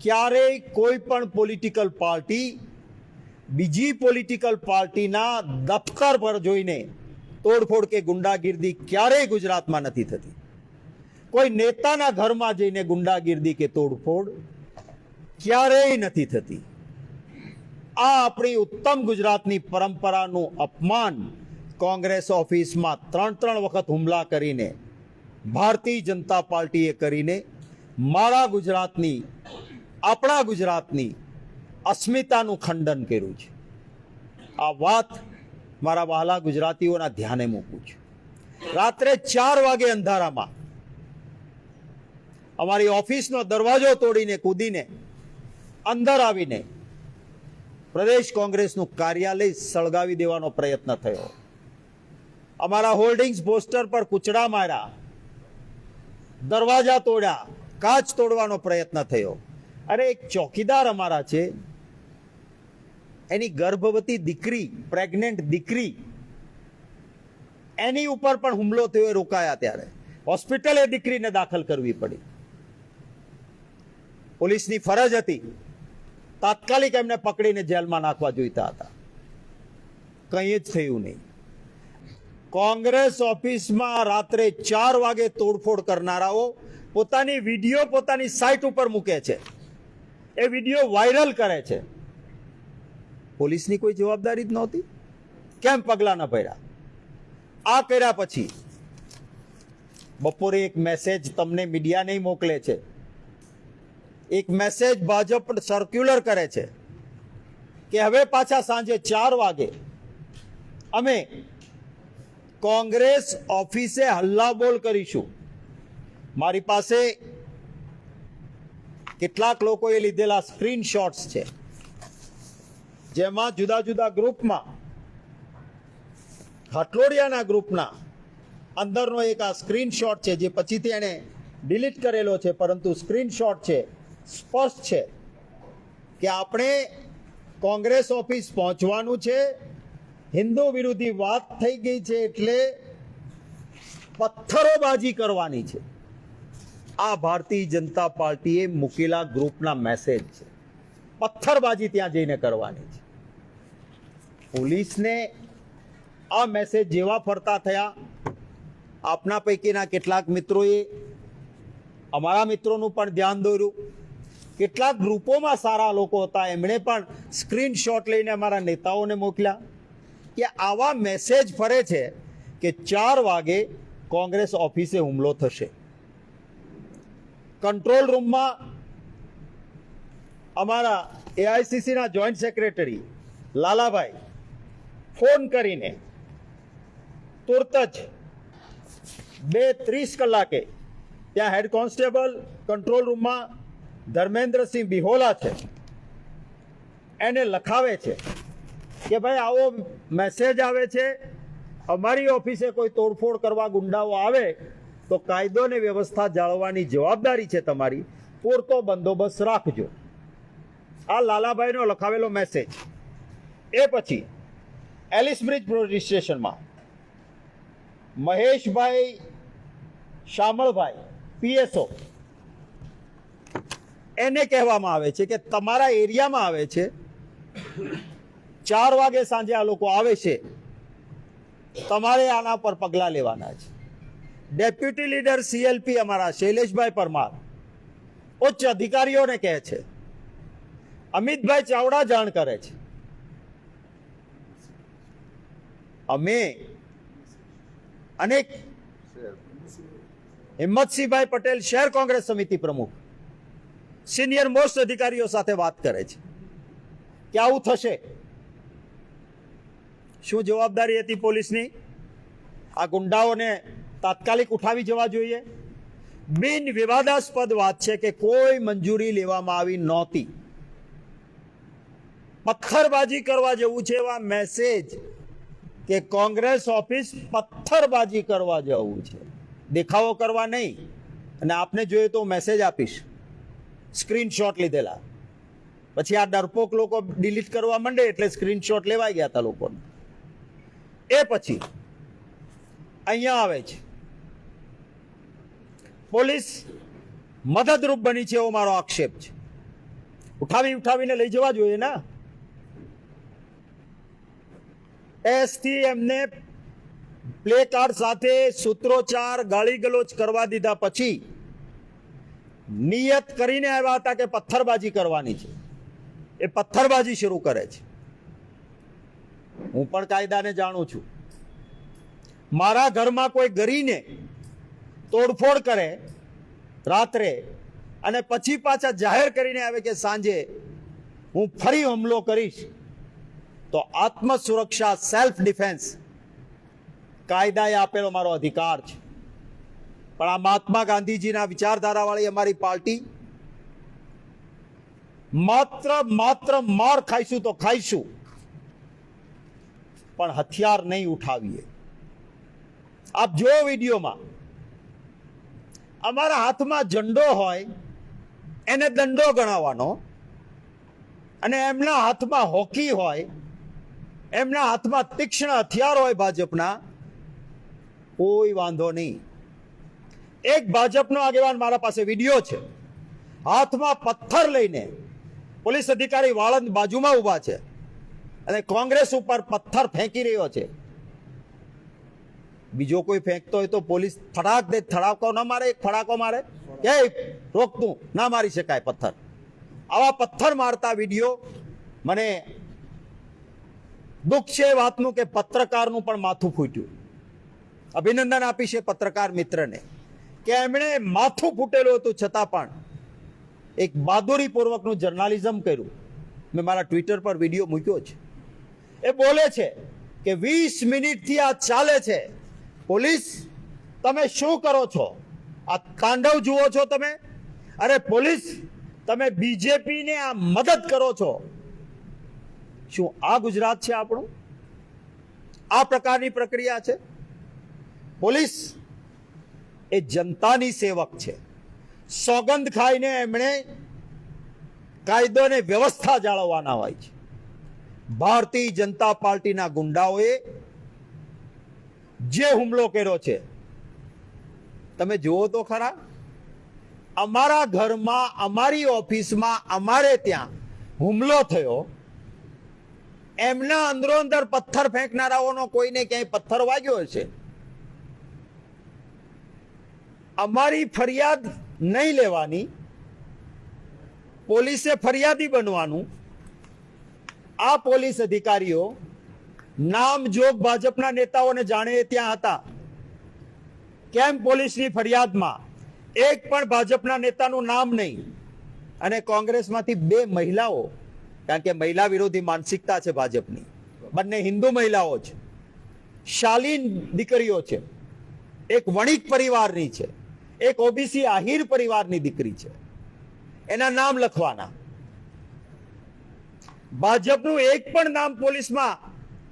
ક્યારેય કોઈ પણ પોલિટિકલ પાર્ટી બીજી પોલિટિકલ પાર્ટીના દફતર પર જોઈને તોડફોડ કે ગુંડાગીર્દી ક્યારેય ગુજરાતમાં નથી થતી. કોઈ નેતાના ઘરમાં જઈને ગુંડાગીર્દી કે તોડફોડ ક્યારેય નથી થતી. આ આપણી ઉત્તમ ગુજરાતની પરંપરાનું અપમાન કોંગ્રેસ ઓફિસમાં 3 વખત હુમલા કરીને ભારતીય જનતા પાર્ટીએ કરીને મારા ગુજરાતની, આપણા ગુજરાતની અસ્મિતાનું ખંડન કર્યું છે. આ વાત મારા વહાલા ગુજરાતીઓના ધ્યાને મૂકું છું. રાત્રે 4 વાગે અંધારામાં અમારી ઓફિસનો દરવાજો તોડીને કૂદીને અંદર આવીને પ્રદેશ કોંગ્રેસનું કાર્યાલય સળગાવી દેવાનો પ્રયત્ન થયો. અમારા હોર્ડિંગ્સ પોસ્ટર પર કૂચડા માર્યા, દરવાજા તોડ્યા, કાચ તોડવાનો પ્રયત્ન થયો. અરે એક ચોકીદાર અમારા છે, એની ગર્ભવતી દીકરી, પ્રેગ્નેન્ટ દીકરી, એની ઉપર પણ હુમલો થયો, રોકાયા. ત્યારે હોસ્પિટલે દીકરીને દાખલ કરવી પડી. પોલીસની ફરજ હતી, તાત્કાલિક એમને પકડીને જેલમાં નાખવા જોઈતા હતા. કંઈ જ થયું નહીં. કોંગ્રેસ ઓફિસમાં રાત્રે 4 વાગે તોડફોડ કરનારાઓ પોતાની વિડીયો પોતાની સાઇટ ઉપર મૂકે છે, એ વિડીયો વાયરલ કરે છે. પોલીસની કોઈ જવાબદારી જ નહોતી. કેમ પગલાં ન ભર્યા? આ કર્યા પછી બપોરે એક મેસેજ તમને મીડિયા નહીં મોકલે છે, એક મેસેજ ભાજપ સર્ક્યુલર કરે છે કે હવે પાછા સાંજે 4 વાગે અમે કોંગ્રેસ ઓફિસે હલ્લાબોલ કરીશું. મારી પાસે કેટલાક લોકોએ લીધેલા સ્ક્રીનશોટ્સ છે, જેમાં જુદા જુદા ગ્રુપમાં, હાટલોડિયાના ગ્રુપના અંદરનો એક આ સ્ક્રીનશોટ છે, જે પછીથી એણે ડિલીટ કરેલો છે, પરંતુ સ્ક્રીનશોટ છે, સ્પષ્ટ છે કે આપણે કોંગ્રેસ ઓફિસ પહોંચવાનું છે, હિન્દુ વિરોધી વાત થઈ ગઈ છે એટલે પથ્થરોબાજી કરવાની છે. આ ભારતીય જનતા પાર્ટીએ મૂકેલા ગ્રુપના મેસેજ છે. પથ્થરબાજી ત્યાં જઈને કરવાની છે. પોલીસને આ મેસેજ જેવા ફરતા થયા, આપના પૈકીના કેટલાક મિત્રોએ અમારા મિત્રોનું પણ ધ્યાન દોર્યું. કેટલાક ગ્રુપોમાં સારા લોકો હતા, એમણે પણ સ્ક્રીનશોટ લઈને અમારા નેતાઓને મોકલ્યા કે આવા મેસેજ ફરે છે કે 4 વાગે કોંગ્રેસ ઓફિસે હુમલો થશે. કંટ્રોલ રૂમમાં અમારા એઆઈસીસીના જોઈન્ટ સેક્રેટરી લાલાભાઈ ફોન કરીને તુરત જ 2:30 કલાકે ત્યાં હેડ કોન્સ્ટેબલ કંટ્રોલ રૂમમાં ધર્મેન્દ્રસિંહ બિહોલા છે, એને લખાવે છે કે ભાઈ આવો મેસેજ આવે છે, અમારી ઓફિસે કોઈ તોડફોડ કરવા ગુંડાઓ આવે તો કાયદો અને વ્યવસ્થા જાળવવાની જવાબદારી છે તમારી, પૂરતો બંદોબસ્ત રાખજો. આ લાલાભાઈનો લખાવેલો મેસેજ. એ પછી એલિસ બ્રિજ પોલીસ સ્ટેશનમાં મહેશભાઈ શામળભાઈ પીએસઓ, એને કહેવામાં આવે છે કે તમારા એરિયામાં આવે છે, 4 વાગે સાંજે આ લોકો આવે છે, તમારે આના પર પગલાં લેવાના છે. ડેપ્યુટી લીડર સીએલપી અમારા શૈલેષભાઈ પરમાર ઉચ્ચ અધિકારીઓને કહે છે, અમિતભાઈ ચાવડા જાણ કરે છે. અમે અનેક હિંમતસિંહભાઈ પટેલ શહેર કોંગ્રેસ સમિતિ પ્રમુખ સિનિયર મોસ્ટ અધિકારીઓ સાથે વાત કરે છે કે આવું થશે. શું જવાબદારી હતી પોલીસની? આ ગુંડાઓને તાત્કાલિક ઉઠાવી જવા જોઈએ. બિન વિવાદાસ્પદ વાત છે કે કોઈ મંજૂરી લેવામાં આવી નહોતી. પથ્થરબાજી કરવા જેવું છે એવા મેસેજ કે કોંગ્રેસ ઓફિસ પથ્થરબાજી કરવા જવું છે, દેખાવો કરવા નહીં. અને આપને જોઈએ તો મેસેજ આપીશ, સ્ક્રીનશોટ લીધેલા. પછી આ ડરપોક લોકો ડિલીટ કરવા માંડે એટલે સ્ક્રીનશોટ લેવાઈ ગયા હતા લોકોને. એ પછી અહીંયા આવે છે પોલીસ મદદરૂપ બની છે એવો મારો આક્ષેપ છે. ઉઠાવીને લઈ જવા જોઈએ ને. એસથી એમને પ્લે કાર્ડ સાથે સૂત્રોચ્ચાર ગાળી ગલોચ કરવા દીધા પછી નિયત કરીને આવ્યા હતા કે પથ્થરબાજી કરવાની છે. એ પથ્થરબાજી શરૂ કરે છે. હું પણ કાયદાને જાણું છું. મારા ઘરમાં કોઈ ગરીને તોડફોડ કરે રાત્રે અને પછી પાછા જાહેર કરીને આવે કે સાંજે હું ફરી હુમલો કરીશ, તો આત્મ સુરક્ષા, સેલ્ફ ડિફેન્સ કાયદાએ આપેલો મારો અધિકાર છે. પણ આ મહાત્મા ગાંધીજીના વિચારધારાવાળી અમારી પાર્ટી માત્ર માર ખાઈશું તો ખાઈશું, પણ હથિયાર નહીં ઉઠાવીએ. આપ જો વિડીયોમાં અમારા હાથમાં ઝંડો હોય એને દંડો ગણાવવાનો, અને એમના હાથમાં હોકી હોય, એમના હાથમાં તીક્ષ્ણ હથિયાર હોય ભાજપના, કોઈ વાંધો નહીં. એક ભાજપનો આગેવાન મારા પાસે વિડીયો છે, હાથમાં પથ્થર લઈને પોલીસ અધિકારી વાળંદ બાજુમાં ઊભા છે અને કોંગ્રેસ ઉપર પથ્થર ફેંકી રહ્યો છે. બીજો કોઈ ફેંકતો હોય તો પોલીસ થડાક દે, થડાકો ના મારે, એક ફડાકો મારે કે રોકતું ના મારી શકાય પથ્થર. આવા પથ્થર મારતા વિડીયો, મને દુઃખ છે એ વાતનું કે પત્રકારનું પણ માથું ફૂટ્યું. અભિનંદન આપીશ એ પત્રકાર મિત્રને કે એમણે માથું ફૂટેલું હતું છતાં પણ એક બહાદુરીપૂર્વકનું જર્નાલિઝમ કર્યું. મેં મારા ટ્વિટર પર વિડીયો મૂક્યો છે. એ બોલે છે કે 20 મિનિટથી આ ચાલે છે, પોલીસ તમે શું કરો છો? આ તાંડવ જુઓ છો તમે? અરે પોલીસ તમે બીજેપીને આ મદદ કરો છો. શું આ ગુજરાત છે આપણું? આ પ્રકારની પ્રક્રિયા છે? પોલીસ એ જનતાની સેવક છે. સોગંદ ખાઈને એમણે કાયદો અને વ્યવસ્થા જાળવવાના હોય છે. ભારતીય જનતા પાર્ટીના ગુંડાઓએ જે હુમલો કર્યો છે તમે જુઓ તો ખરા. અમારા ઘરમાં, અમારી ઓફિસમાં, અમારે ત્યાં હુમલો થયો. એમના અંદરો અંદર પથ્થર ફેંકનારાઓનો કોઈને ક્યાંય પથ્થર વાગ્યો હશે. અમારી ફરિયાદ નહીં લેવાની, પોલીસે ફરિયાદી બનવાનું. આ પોલીસ અધિકારીઓ નામજોગ ભાજપના નેતાઓને જાણે ત્યાં હતા. કેમ પોલીસની ફરિયાદમાં એક પણ ભાજપના નેતાનું નામ નહીં? અને કોંગ્રેસમાંથી 2 મહિલાઓ, કારણ કે મહિલા વિરોધી માનસિકતા છે ભાજપની, બંને હિન્દુ મહિલાઓ છે, શાલીન દીકરીઓ છે, એક વણિક પરિવારની છે, એક ઓબીસી આહિર પરિવારની દીકરી છે. એના નામ લખવાના. ભાજપનું એક પણ નામ પોલીસમાં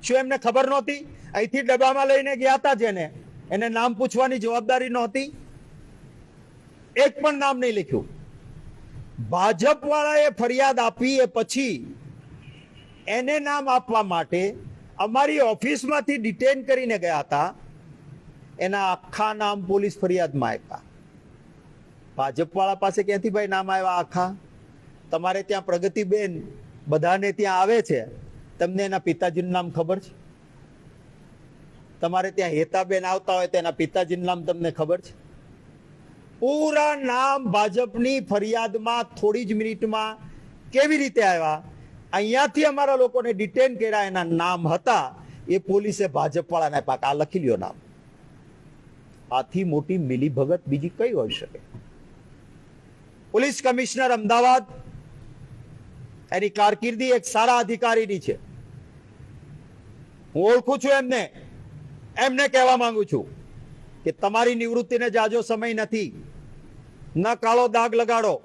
શું એમને ખબર નહોતી? અહીંથી ડબ્બામાં લઈને ગયા હતા જેને, એને નામ પૂછવાની જવાબદારી નહોતી? એક પણ નામ નહીં લખ્યું. ભાજપ વાળાએ ફરિયાદ આપી એ પછી એને નામ આપવા માટે અમારી ઓફિસમાંથી ડિટેન કરીને ગયા હતા. એના આખા નામ પોલીસ ફરિયાદમાં આપ્યા. ભાજપ વાળા પાસે ક્યાંથી ભાઈ નામ આવ્યા આખા? તમારે ત્યાં પ્રગતિબેન બધાને ત્યાં આવે છે, તમને એના પિતાજીનું નામ ખબર છે? તમારે ત્યાં હેતાબેન આવતા હોય તો એના પિતાજીનું નામ તમને ખબર છે? પૂરા નામ ભાજપની ફરિયાદમાં થોડી જ મિનિટમાં કેવી રીતે આવ્યા? અહીંયાથી અમારા લોકોને ડિટેન કર્યા, એના નામ હતા, એ પોલીસે ભાજપ વાળાને આપ્યા. આ લખી લ્યો નામ. આથી મોટી મિલીભગત બીજી કઈ હોઈ શકે? પોલીસ કમિશનર અમદાવાદ, એની કારકિર્દી એક સારા અધિકારીની છે. હું ઓળખું છું એમને. એમને કહેવા માંગુ છું કે તમારી નિવૃત્તિને જાજો સમય નથી, ન કાળો દાગ લગાડો.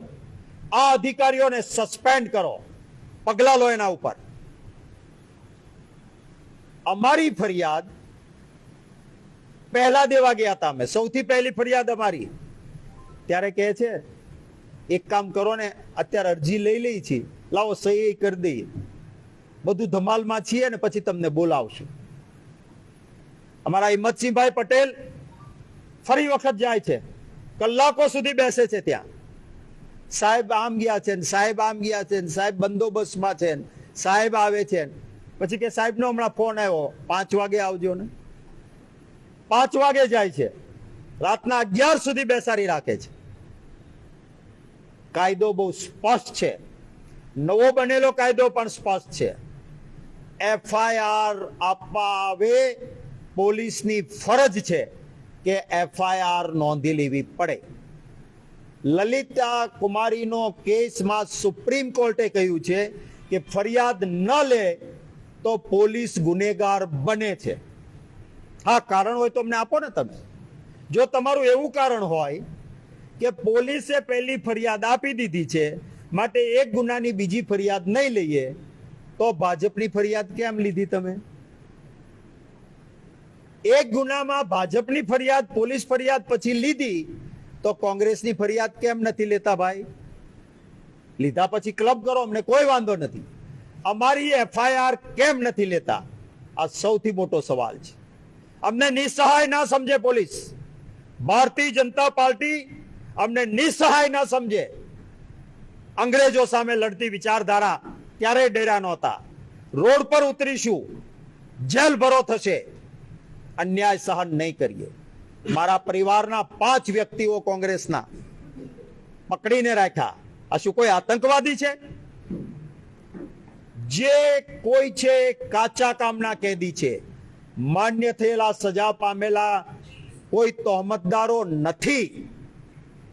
આ અધિકારીઓને સસ્પેન્ડ કરો, પગલા લો એના ઉપર. અમારી ફરિયાદ પહેલા દેવા ગયા હતા અમે, સૌથી પહેલી ફરિયાદ અમારી. ત્યારે કહે છે એક કામ કરો ને, અત્યારે અરજી લઈ લઈ છીએ, લાવો સહી કરી દઈએ, બધું ધમાલમાં છીએ ને પછી તમને બોલાવશું. અમારા હિંમતસિંહભાઈ પટેલ ફરી વખત જાય છે, કલાકો સુધી બેસે છે ત્યાં. સાહેબ આમ ગયા છે ને સાહેબ આમ ગયા છે ને સાહેબ બંદોબસ્તમાં છે ને સાહેબ આવે છે ને પછી કે સાહેબનો હમણાં ફોન આવ્યો 5 વાગે આવજો ને 5 વાગે જાય છે, રાતના 11 સુધી બેસાડી રાખે છે. કાયદો બહુ સ્પષ્ટ છે, નવો બનેલો કાયદો પણ સ્પષ્ટ છે. એફઆઈઆર આપવા આવે પોલીસની ફરજ છે કે એફઆઈઆર નોંધી લેવી પડે. લલિતા કુમારીનો કેસમાં સુપ્રીમ કોર્ટે કહ્યું છે કે ફરિયાદ ન લે તો પોલીસ ગુનેગાર બને છે. હા, કારણ હોય તો અમને આપો ને તમે. જો તમારું એવું કારણ હોય કે પોલીસે પહેલી ફરિયાદ આપી દીધી છે માટે એક ગુનાની બીજી ફરિયાદ નહીં લઈએ, તો ભાજપની ફરિયાદ કેમ લીધી તમે? એક ગુનામાં ભાજપની ફરિયાદ પોલીસ ફરિયાદ પછી લીધી તો કોંગ્રેસની ફરિયાદ કેમ નથી લેતા ભાઈ? લીધા પછી ક્લબ કરો, અમને કોઈ વાંધો નથી. અમારી એફઆઈઆર કેમ નથી લેતા? આ સૌથી મોટો સવાલ છે. અમને નિસહાય ના સમજે પોલીસ. ભારતીય જનતા પાર્ટી અમને નિસહાય ના સમજે. અંગ્રેજો સામે લડતી વિચારધારા ત્યારે ડેરા નહોતા. રોડ પર ઉતરીશું, જેલ ભરો થશે, અન્યાય સહન નહીં કરીએ. મારા પરિવારના 5 વ્યક્તિઓ કોંગ્રેસના પકડીને રાખ્યા. આ શું કોઈ આતંકવાદી છે? જે કોઈ છે કાચા કામના કેદી છે, માન્ય થયેલા સજા પામેલા કોઈ તહોમતદારો નથી.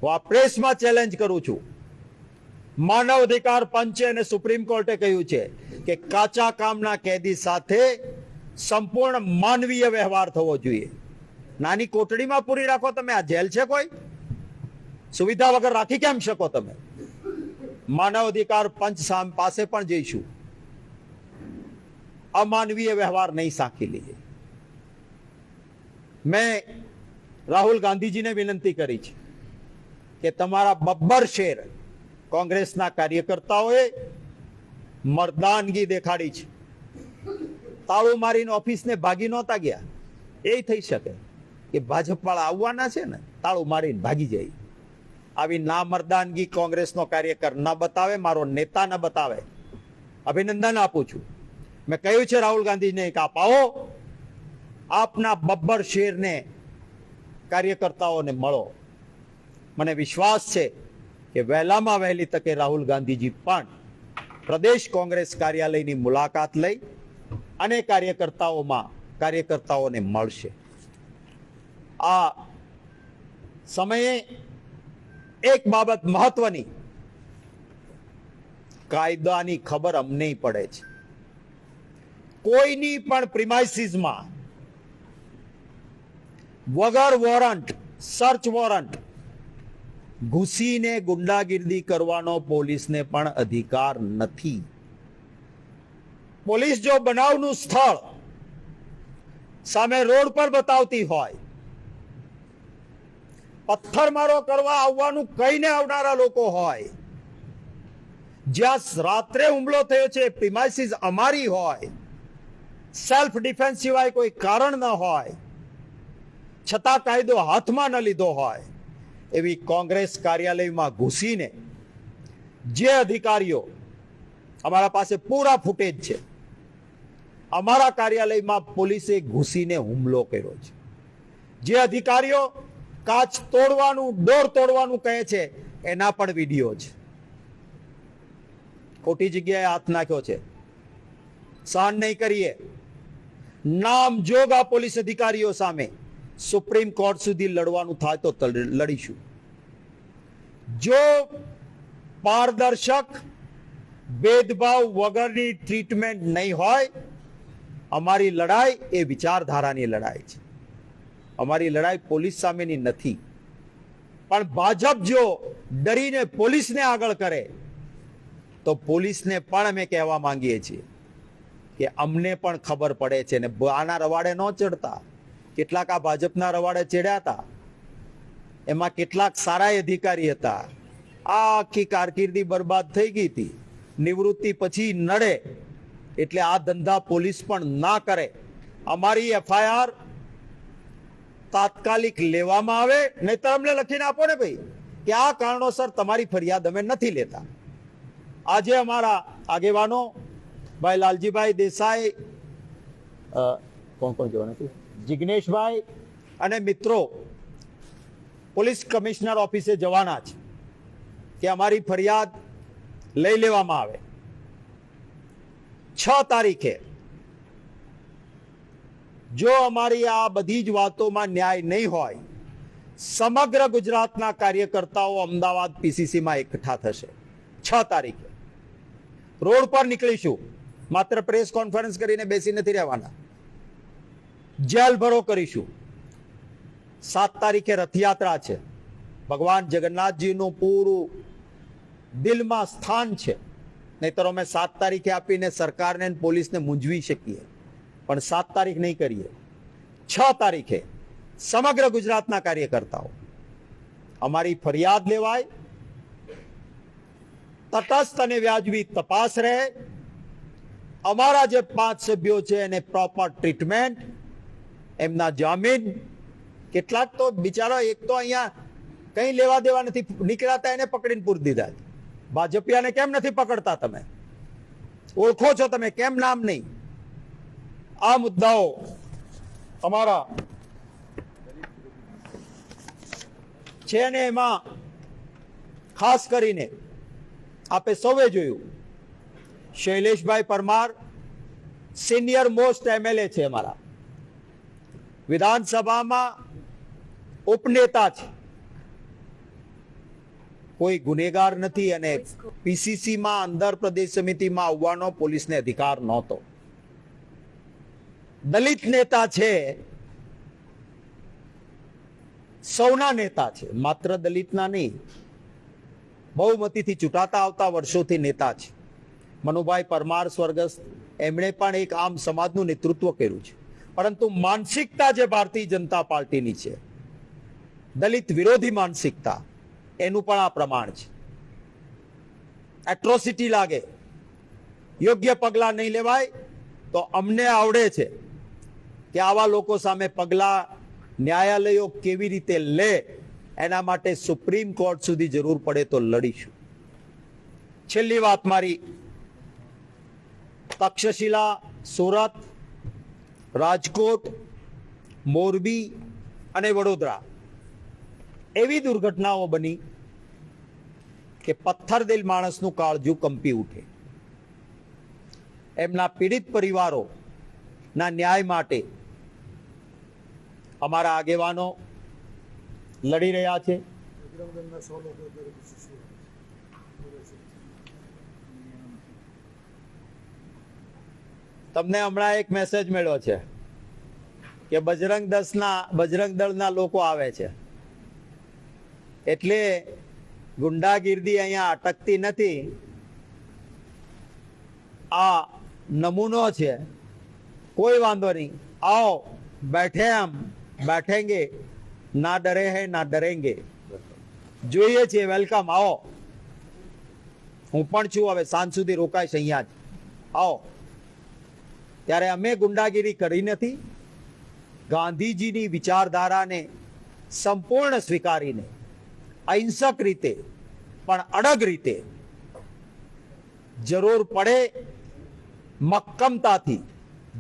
હું આ પ્રેસમાં ચેલેન્જ કરું છું. માનવ અધિકાર પંચે અને સુપ્રીમ કોર્ટે કહ્યું છે કે કાચા કામના કેદી સાથે સંપૂર્ણ માનવીય વ્યવહાર થવો જોઈએ. નાની કોટડીમાં પૂરી રાખો તમે, આ જેલ છે કોઈ? સુવિધા વગર રાખી કેમ શકો તમે? માનવ અધિકાર પંચ પાસે પણ જઈશું. અમાનવીય વ્યવહાર નહીં સાંખી લઈએ. મેં રાહુલ ગાંધીજીને વિનંતી કરી છે કે તમારા બબ્બર શેર કોંગ્રેસના કાર્યકર્તાઓએ મર્દાનગી દેખાડી છે. તાળું મારીને ઓફિસને ભાગી નહોતા ગયા. એ થઈ શકે કે ભાજપ વાળા આવવાના છે ને, તાળું મારીને ભાગી જાય. આવી ના મર્દાનગી કોંગ્રેસનો કાર્યકર ન બતાવે, મારો નેતા ન બતાવે. અભિનંદન આપું છું. મેં કહ્યું છે રાહુલ ગાંધીને કે આપ આવો, આપના બબ્બર શેરને કાર્યકર્તાઓને મળો. મને વિશ્વાસ છે કે વહેલામાં વહેલી તકે રાહુલ ગાંધીજી પણ પ્રદેશ કોંગ્રેસ કાર્યાલયની મુલાકાત લઈ અને કાર્યકર્તાઓને મળશે. આ સમયે એક બાબત મહત્વની, કાયદાની ખબર અમને પડે છે. કોઈની પણ પ્રિમાઇસીસમાં વગર વોરંટ, સર્ચ વોરંટ ઘૂસીને ગુંડાગીર્દી કરવાનો પોલીસને પણ અધિકાર નથી. પોલીસ જો બનાવનું સ્થળ સામે રોડ પર બતાવતી હોય, પથ્થરમારો કરવા આવવાનું કહીને આવનારા લોકો હોય, જ્યાં રાત્રે હુમલો થયો છે પ્રિમાઇસીસ અમારી હોય, સેલ્ફ ડિફેન્સ સિવાય કોઈ કારણ ન હોય, છતાં કાયદો હાથમાં ન લીધો હોય, એવી કોંગ્રેસ કાર્યાલયમાં ઘૂસીને જે અધિકારીઓ, અમારા પાસે પૂરા ફૂટેજ છે, અમારા કાર્યાલયમાં પોલીસે ઘૂસીને હુમલો કર્યો છે. જે અધિકારીઓ કાચ તોડવાનું, ડોર તોડવાનું કહે છે, એના પણ વિડીયો છે. ખોટી જગ્યાએ હાથ નાખ્યો છે. સહન નહીં કરીએ. નામ જોગ આ પોલીસ અધિકારીઓ સામે સુપ્રીમ કોર્ટ સુધી લડવાનું થાય તો લડીશું. જો પારદર્શક, ભેદભાવ વગરની ટ્રીટમેન્ટ નહીં હોય, અમારી લડાઈ એ વિચારધારાની લડાઈ છે. અમારી લડાઈ પોલીસ સામેની નથી. પણ ભાજપ જો ડરીને પોલીસને આગળ કરે તો પોલીસને પણ અમે કહેવા માંગીએ છીએ કે અમને પણ ખબર પડે છે ને આના રવાડે ન ચડતા. કેટલાક આ ભાજપના રવાડે ચડ્યા હતા, એમાં કેટલાક સારા અધિકારી હતા. આ આખી કારકિર્દી બરબાદ થઈ ગઈ હતી. નિવૃત્તિ પછી નડે એટલે આ ધંધા પોલીસ પણ ના કરે. અમારી એફઆઈઆર તાત્કાલિક લેવામાં આવે, નહીતર અમને લખીને આપો ને ભાઈ કે આ કારણોસર તમારી ફરિયાદ અમે નથી લેતા. આજે અમારા આગેવાનો ભાઈ લાલજીભાઈ દેસાઈ, કોણ જોવા જિગ્નેશભાઈ અને મિત્રો પોલીસ કમિશનર ઓફિસે જવાના છે કે અમારી ફરિયાદ લઈ લેવામાં આવે. 6 તારીખે જો અમારી આ બધી જ વાતોમાં ન્યાય નહીં હોય, સમગ્ર ગુજરાતના કાર્યકર્તાઓ અમદાવાદ પીસીસીમાં એકઠા થશે. 6 તારીખે રોડ પર નીકળીશું. માત્ર પ્રેસ કોન્ફરન્સ કરીને બેસી નથી રહેવાના, જેલ ભરો કરીશું. 7 તારીખે રથયાત્રા છે. ભગવાન જગન્નાથજીનું પૂરું દિલમાં સ્થાન છે. નહીતર અમે 7 તારીખે આપીને સરકારને અને પોલીસને મૂંઝવી શકીએ, પણ 7 તારીખ નહીં કરીએ. 6 તારીખે સમગ્ર ગુજરાતના કાર્યકર્તાઓ અમારી ફરિયાદ લેવાય, તટસ્થ અને વ્યાજબી તપાસ રહે, અમારા જે 5 સભ્યો છે એને પ્રોપર ટ્રીટમેન્ટ, એમના જામીન. કેટલાક તો બિચારા, એક તો અહીંયા કઈ લેવા દેવા નથી નીકળાતા, એને પકડીને પૂરી દીધા. ભાજપિયાને કેમ નથી પકડતા? તમે ઓળખો છો, તમે કેમ નામ નહીં? આ મુદ્દાઓ અમારા છે ને એમાં ખાસ કરીને આપે સૌએ જોયું, શૈલેષભાઈ પરમાર સિનિયર મોસ્ટ એમએલએ છે, અમારા વિધાનસભામાં ઉપનેતા છે, કોઈ ગુનેગાર નથી અને પીસીસીમાં અંદર પ્રદેશ સમિતિમાં આવવાનો પોલીસને અધિકાર નહોતો. દલિત નેતા છે, સૌના નેતા છે, માત્ર દલિતના નહીં, બહુમતીથી ચૂંટાતા આવતા વર્ષોથી નેતા છે. મનુભાઈ પરમાર સ્વર્ગસ્થ, એમણે પણ એક આમ સમાજનું નેતૃત્વ કર્યું છે. પરંતુ માનસિકતા જે ભારતીય જનતા પાર્ટીની છે, દલિત વિરોધી માનસિકતા, એનું પણ આ પ્રમાણ છે. એટ્રોસિટી લાગે, યોગ્ય પગલા નહીં લેવાય તો અમને આવડે છે કે આવા લોકો સામે પગલા ન્યાયાલયો કેવી રીતે લે. એના માટે સુપ્રીમ કોર્ટ સુધી જરૂર પડે તો લડીશું. છેલ્લી વાત મારી, તક્ષશિલા, સુરત, રાજકોટ, મોરબી અને વડોદરા એવી દુર્ઘટનાઓ બની કે પથ્થરદિલ માણસનું કાળજું કંપી ઉઠે. એમના પીડિત પરિવારોના ન્યાય માટે અમારા આગેવાનો લડી રહ્યા છે. તમને હમણાં એક મેસેજ મળ્યો છે કે બજરંગ દળના લોકો આવે છે, એટલે ગુંડાગીર્દી અહીંયા અટકતી નથી. આ નમૂનો છે, કોઈ વાંધો નહીં, આવો બેઠે, હમ બેઠેંગે, ના ડરે હૈ ના ડરેંગે. જોઈએ છીએ, વેલકમ, આવો. હું પણ છું, હવે સાંજ સુધી રોકાઈશ અહીંયા જ, આવો. ત્યારે અમે ગુંડાગીરી કરી નથી. ગાંધીજીની વિચારધારાને સંપૂર્ણ સ્વીકારીને અહિંસક રીતે પણ અડગ રીતે જરૂર પડે મક્કમતાથી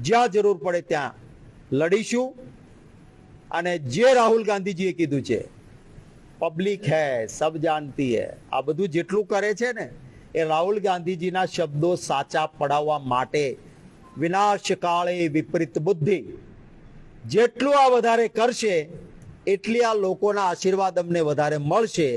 જ્યાં જરૂર પડે ત્યાં લડીશું. અને જે રાહુલ ગાંધીજીએ કીધું છે, પબ્લિક હૈ સબ જાનતી હૈ, આ બધું જેટલું કરે છે ને, એ રાહુલ ગાંધીજીના શબ્દો સાચા પડાવવા માટે, વિનાશ કાળે વિપરીત બુદ્ધિ, જેટલું આ વધારે કરશે એટલી આ લોકોના આશીર્વાદ અમને વધારે મળશે.